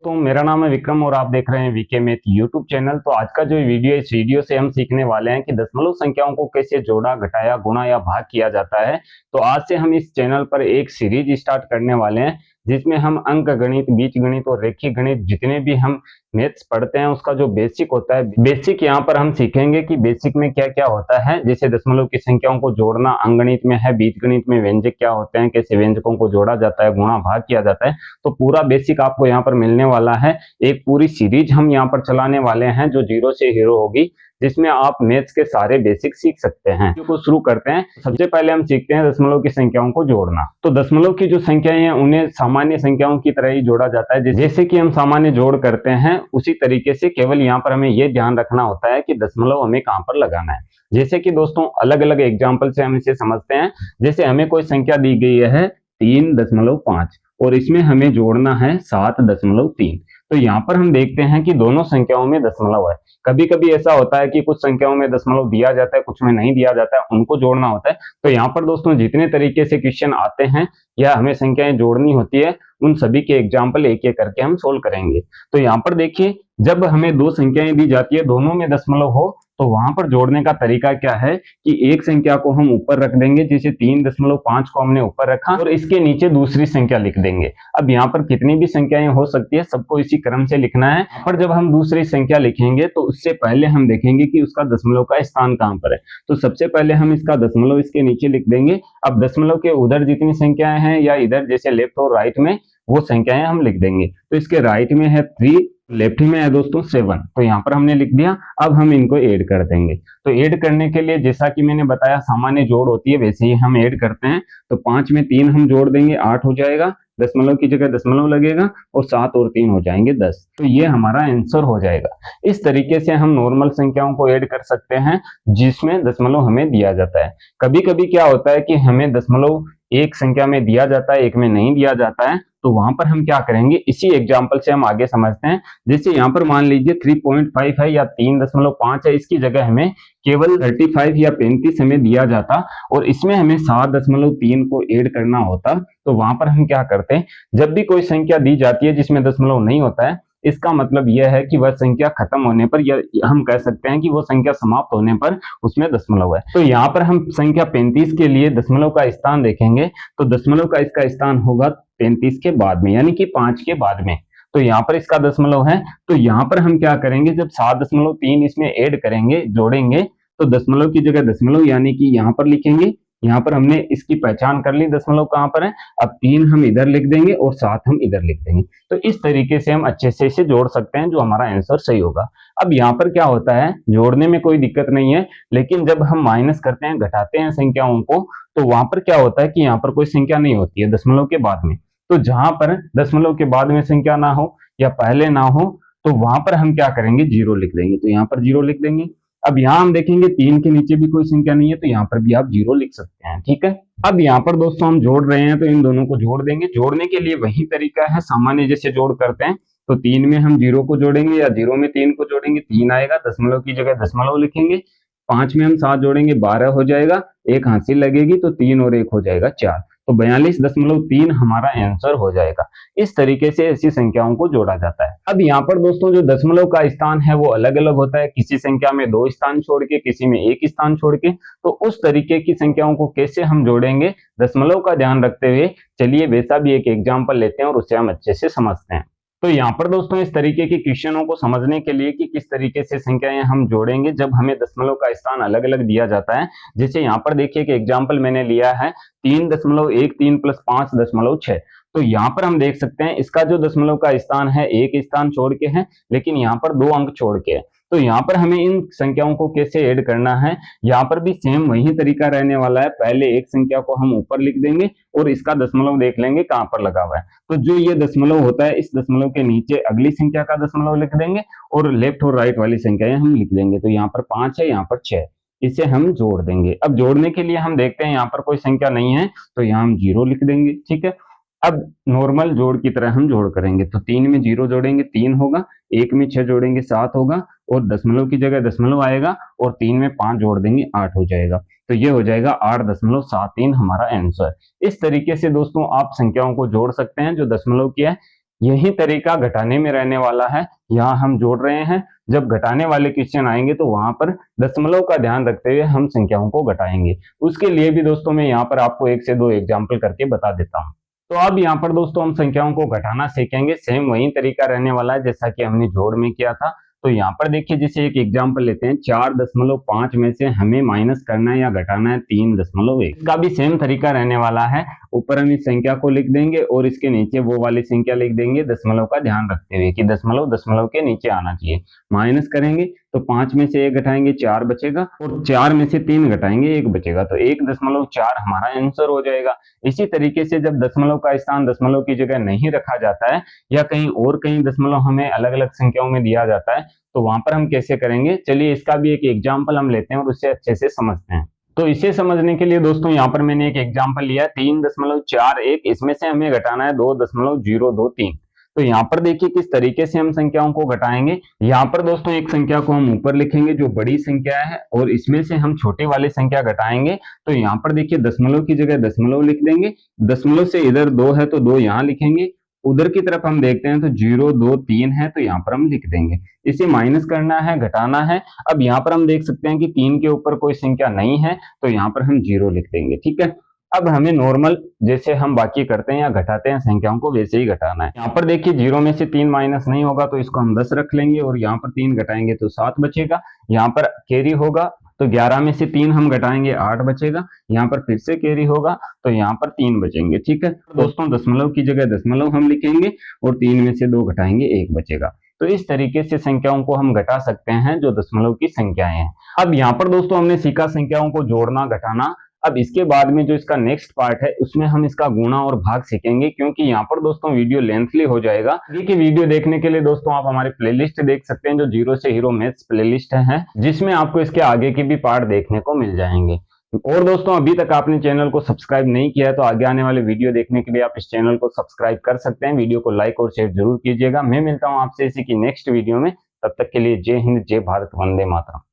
तो मेरा नाम है विक्रम और आप देख रहे हैं वीके मैथ यूट्यूब चैनल। तो आज का जो वीडियो है, इस वीडियो से हम सीखने वाले हैं कि दशमलव संख्याओं को कैसे जोड़ा, घटाया, गुणा या भाग किया जाता है। तो आज से हम इस चैनल पर एक सीरीज स्टार्ट करने वाले हैं जिसमें हम अंक गणित, बीज गणित और रेखीय गणित जितने भी हम मैथ्स पढ़ते हैं उसका जो बेसिक होता है, बेसिक यहाँ पर हम सीखेंगे कि बेसिक में क्या क्या होता है। जैसे दशमलव की संख्याओं को जोड़ना अंकगणित में है, बीजगणित में व्यंजक क्या होते हैं, कैसे व्यंजकों को जोड़ा जाता है, गुणा भाग किया जाता है। तो पूरा बेसिक आपको यहाँ पर मिलने वाला है। एक पूरी सीरीज हम यहाँ पर चलाने वाले हैं जो जीरो से हीरो होगी, जिसमें आप मैथ्स के सारे बेसिक सीख सकते हैं। को शुरू करते हैं। सबसे पहले हम सीखते हैं दशमलव की संख्याओं को जोड़ना। तो दशमलव की जो संख्याएं हैं उन्हें सामान्य संख्याओं की तरह ही जोड़ा जाता है। जैसे कि हम सामान्य जोड़ करते हैं उसी तरीके से, केवल यहाँ पर हमें यह ध्यान रखना होता है कि दशमलव हमें कहाँ पर लगाना है। जैसे कि दोस्तों अलग अलग एग्जाम्पल से हम इसे समझते हैं। जैसे हमें कोई संख्या दी गई है 3.5 और इसमें हमें जोड़ना है 7.3। तो यहाँ पर हम देखते हैं कि दोनों संख्याओं में दशमलव है। कभी कभी ऐसा होता है कि कुछ संख्याओं में दशमलव दिया जाता है, कुछ में नहीं दिया जाता है, उनको जोड़ना होता है। तो यहाँ पर दोस्तों जितने तरीके से क्वेश्चन आते हैं या हमें संख्याएं जोड़नी होती है, उन सभी के एग्जाम्पल एक एक करके हम सोल्व करेंगे। तो यहाँ पर देखिए, जब हमें दो संख्याएं दी जाती है, दोनों में दशमलव हो, तो वहां पर जोड़ने का तरीका क्या है कि एक संख्या को हम ऊपर रख देंगे, जैसे 3.5 को हमने ऊपर रखा और इसके नीचे दूसरी संख्या लिख देंगे। अब यहाँ पर कितनी भी संख्याएं हो सकती है, सबको इसी क्रम से लिखना है। पर जब हम दूसरी संख्या लिखेंगे तो उससे पहले हम देखेंगे कि उसका दशमलव का स्थान कहाँ पर है। तो सबसे पहले हम इसका दशमलव इसके नीचे लिख देंगे। अब दशमलव के उधर जितनी संख्याएं हैं या इधर जैसे लेफ्ट और राइट में, वो संख्याएं हम लिख देंगे। तो इसके राइट में है 3, लेफ्ट में है दोस्तों 7। तो यहाँ पर हमने लिख दिया। अब हम इनको ऐड कर देंगे। तो ऐड करने के लिए जैसा कि मैंने बताया सामान्य जोड़ होती है, वैसे ही हम ऐड करते हैं। तो 5 में 3 हम जोड़ देंगे, 8 हो जाएगा। दशमलव की जगह दशमलव लगेगा और 7 और 3 हो जाएंगे 10। तो ये हमारा आंसर हो जाएगा। इस तरीके से हम नॉर्मल संख्याओं को ऐड कर सकते हैं जिसमें दशमलव हमें दिया जाता है। कभी कभी क्या होता है कि हमें दशमलव एक संख्या में दिया जाता है, एक में नहीं दिया जाता है। तो वहां पर हम क्या करेंगे, इसी एग्जाम्पल से हम आगे समझते हैं। जैसे यहाँ पर मान लीजिए 3.5 है या 3.5 है, इसकी जगह हमें केवल 35 या 35 हमें दिया जाता और इसमें हमें 7.3 को ऐड करना होता। तो वहां पर हम क्या करते हैं, जब भी कोई संख्या दी जाती है जिसमें दशमलव नहीं होता है, इसका मतलब यह है कि वह संख्या खत्म होने पर, या हम कह सकते हैं कि वो संख्या समाप्त होने पर उसमें दशमलव है। तो यहाँ पर हम संख्या 35 के लिए दशमलव का स्थान देखेंगे। तो दशमलव का इसका स्थान होगा 35 के बाद में, यानी कि 5 के बाद में। तो यहाँ पर इसका दशमलव है। तो यहाँ पर हम क्या करेंगे, जब 7.3 इसमें ऐड करेंगे, जोड़ेंगे, तो दशमलव की जगह दशमलव यानी कि यहाँ पर लिखेंगे। यहाँ पर हमने इसकी पहचान कर ली, दशमलव कहाँ पर है। अब 3 हम इधर लिख देंगे और 7 हम इधर लिख देंगे। तो इस तरीके से हम अच्छे से इसे जोड़ सकते हैं, जो हमारा आंसर सही होगा। अब यहाँ पर क्या होता है, जोड़ने में कोई दिक्कत नहीं है, लेकिन जब हम माइनस करते हैं, घटाते हैं संख्याओं को, तो वहां पर क्या होता है कि यहाँ पर कोई संख्या नहीं होती है दशमलव के बाद में। तो जहां पर दशमलव के बाद में संख्या ना हो या पहले ना हो, तो वहां पर हम क्या करेंगे, 0 लिख देंगे। तो यहाँ पर 0 लिख देंगे। अब यहाँ हम देखेंगे 3 के नीचे भी कोई संख्या नहीं है, तो यहाँ पर भी आप 0 लिख सकते हैं। ठीक है। अब यहाँ पर दोस्तों हम जोड़ रहे हैं, तो इन दोनों को जोड़ देंगे। जोड़ने के लिए वही तरीका है, सामान्य जैसे जोड़ करते हैं। तो 3 में हम 0 को जोड़ेंगे या 0 में 3 को जोड़ेंगे, 3 आएगा। दशमलव की जगह दशमलव लिखेंगे। 5 में हम 7 जोड़ेंगे, 12 हो जाएगा। एक हांसी लगेगी तो 3 और 1 हो जाएगा 4। तो 42.3 हमारा आंसर हो जाएगा। इस तरीके से ऐसी संख्याओं को जोड़ा जाता है। अब यहाँ पर दोस्तों जो दशमलव का स्थान है वो अलग अलग होता है, किसी संख्या में 2 स्थान छोड़ के, किसी में 1 स्थान छोड़ के। तो उस तरीके की संख्याओं को कैसे हम जोड़ेंगे दशमलव का ध्यान रखते हुए, चलिए वैसा भी एक एग्जाम्पल लेते हैं और उसे हम अच्छे से समझते हैं। तो यहाँ पर दोस्तों इस तरीके के क्वेश्चनों को समझने के लिए कि किस तरीके से संख्याएं हम जोड़ेंगे जब हमें दशमलव का स्थान अलग अलग दिया जाता है। जैसे यहाँ पर देखिए कि एग्जाम्पल मैंने लिया है 3.13 + 5.6। तो यहाँ पर हम देख सकते हैं इसका जो दशमलव का स्थान है एक स्थान छोड़ के है, लेकिन यहाँ पर 2 अंक छोड़ के है। तो यहाँ पर हमें इन संख्याओं को कैसे ऐड करना है, यहाँ पर भी सेम वही तरीका रहने वाला है। पहले एक संख्या को हम ऊपर लिख देंगे और इसका दशमलव देख लेंगे कहाँ पर लगा हुआ है। तो जो ये दशमलव होता है, इस दशमलव के नीचे अगली संख्या का दशमलव लिख देंगे और लेफ्ट और राइट वाली संख्याएं हम लिख देंगे। तो यहाँ पर 5 है, यहाँ पर 6, इसे हम जोड़ देंगे। अब जोड़ने के लिए हम देखते हैं यहाँ पर कोई संख्या नहीं है, तो यहाँ हम 0 लिख देंगे। ठीक है। अब नॉर्मल जोड़ की तरह हम जोड़ करेंगे। तो 3 में 0 जोड़ेंगे, 3 होगा। 1 में 6 जोड़ेंगे, 7 होगा। और दशमलव की जगह दशमलव आएगा और 3 में 5 जोड़ देंगे, 8 हो जाएगा। तो ये हो जाएगा 8.73 हमारा आंसर। इस तरीके से दोस्तों आप संख्याओं को जोड़ सकते हैं जो दशमलव की है। यही तरीका घटाने में रहने वाला है। यहाँ हम जोड़ रहे हैं, जब घटाने वाले क्वेश्चन आएंगे तो वहां पर दशमलव का ध्यान रखते हुए हम संख्याओं को घटाएंगे। उसके लिए भी दोस्तों मैं यहाँ पर आपको 1 से 2 एग्जाम्पल करके बता देता हूँ। तो अब यहाँ पर दोस्तों हम संख्याओं को घटाना सीखेंगे। सेम वही तरीका रहने वाला है जैसा कि हमने जोड़ में किया था। तो यहाँ पर देखिए, जैसे एक एग्जाम्पल लेते हैं, 4.5 में से हमें माइनस करना है या घटाना है 3.1। इसका भी सेम तरीका रहने वाला है। ऊपर हम इस संख्या को लिख देंगे और इसके नीचे वो वाली संख्या लिख देंगे, दशमलव का ध्यान रखते हुए कि दशमलव दशमलव के नीचे आना चाहिए। माइनस करेंगे तो 5 में से 1 घटाएंगे 4 बचेगा, और 4 में से 3 घटाएंगे 1 बचेगा, तो 1.4 हमारा आंसर हो जाएगा। इसी तरीके से जब दशमलव का स्थान दशमलव की जगह नहीं रखा जाता है या कहीं दशमलव हमें अलग अलग संख्याओं में दिया जाता है, तो वहां पर हम कैसे करेंगे, चलिए इसका भी एक एग्जाम्पल हम लेते हैं और उससे अच्छे से समझते हैं। तो इसे समझने के लिए दोस्तों यहाँ पर मैंने एक एग्जाम्पल लिया 3.41, इसमें से हमें घटाना है 2.023। तो यहाँ पर देखिए किस तरीके से हम संख्याओं को घटाएंगे। यहाँ पर दोस्तों एक संख्या को हम ऊपर लिखेंगे जो बड़ी संख्या है, और इसमें से हम छोटी वाली संख्या घटाएंगे। तो यहाँ पर देखिए दशमलव की जगह दशमलव लिख देंगे, दशमलव से इधर 2 है तो 2 यहाँ लिखेंगे, उधर की तरफ हम देखते हैं तो 0 2 3 है तो यहाँ पर हम लिख देंगे। इसे माइनस करना है, घटाना है। अब यहाँ पर हम देख सकते हैं कि 3 के ऊपर कोई संख्या नहीं है तो यहाँ पर हम 0 लिख देंगे, ठीक है। अब हमें नॉर्मल जैसे हम बाकी करते हैं या घटाते हैं संख्याओं को, वैसे ही घटाना है। यहाँ पर देखिए 0 में से 3 माइनस नहीं होगा तो इसको हम 10 रख लेंगे, और यहाँ पर 3 घटाएंगे तो 7 बचेगा। यहाँ पर कैरी होगा तो 11 में से 3 हम घटाएंगे 8 बचेगा। यहाँ पर फिर से कैरी होगा तो यहाँ पर 3 बचेंगे, ठीक है। तो दोस्तों दशमलव की जगह दशमलव हम लिखेंगे और 3 में से 2 घटाएंगे 1 बचेगा। तो इस तरीके से संख्याओं को हम घटा सकते हैं जो दशमलव की संख्याएं हैं। अब यहाँ पर दोस्तों हमने सीखा संख्याओं को जोड़ना घटाना। अब इसके बाद में जो इसका नेक्स्ट पार्ट है उसमें हम इसका गुणा और भाग सीखेंगे, क्योंकि यहाँ पर दोस्तों वीडियो लेंथली हो जाएगा। आगे की वीडियो देखने के लिए दोस्तों आप हमारी प्लेलिस्ट देख सकते हैं जो 0 से हीरो मैथ्स प्लेलिस्ट है, जिसमें आपको इसके आगे के भी पार्ट देखने को मिल जाएंगे। और दोस्तों अभी तक आपने चैनल को सब्सक्राइब नहीं किया है तो आगे आने वाले वीडियो देखने के लिए आप इस चैनल को सब्सक्राइब कर सकते हैं। वीडियो को लाइक और शेयर जरूर कीजिएगा। मैं मिलता हूँ आपसे इसी की नेक्स्ट वीडियो में, तब तक के लिए जय हिंद, जय भारत, वंदे मातरम।